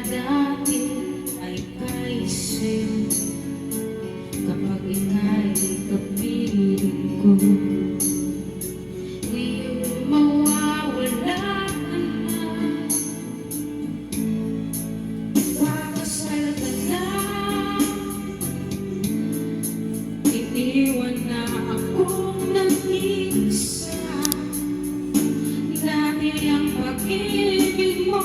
dati ay paisip kapag ika'y kapiling ko. Ngayong mawawala ka na, pakasal ka na, iniwan na akong nag-iisa. Dati ang pag-ibig mo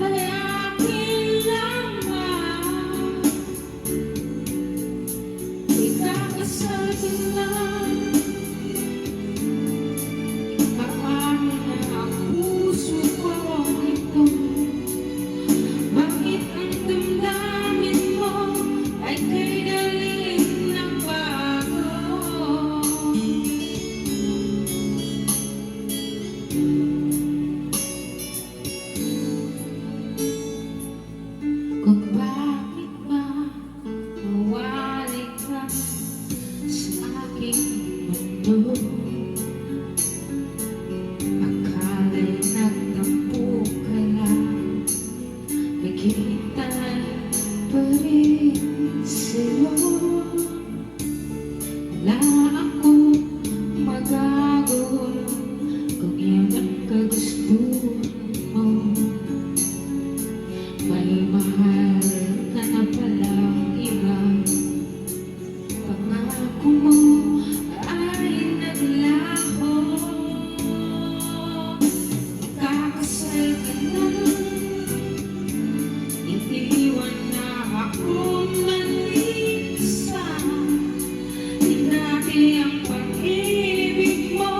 ay akin lamang. Ikakasal ka na, paano na ang puso ko ito? Bakit ang damdamin mo ay kay daling ng bago? Kung bakit ba mawali ka sa aking mundo, akалa'y nagtampo ka lang, nakita'y pa rin sa'yo. Wala akong magagawa kung yan ang kagustuhan mo. May mahal ka na palang iba, pangako mo ay naglaho. Ikakasal ka na, iniwan na akong nag-iisa. Dati ang pag-ibig mo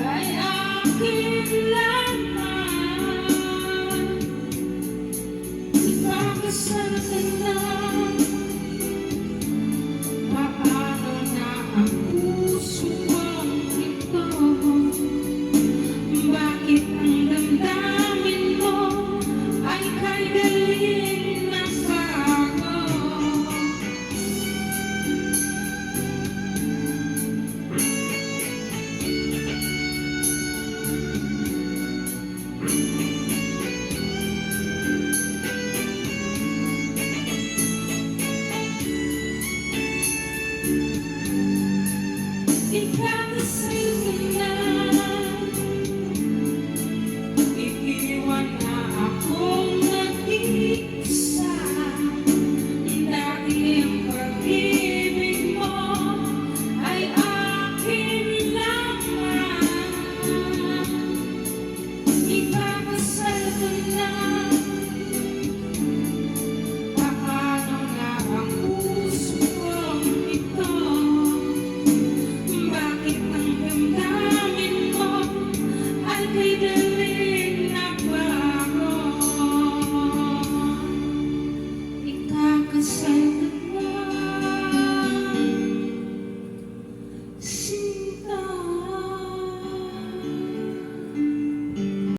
ay akin lamang. Ikakasal ka na,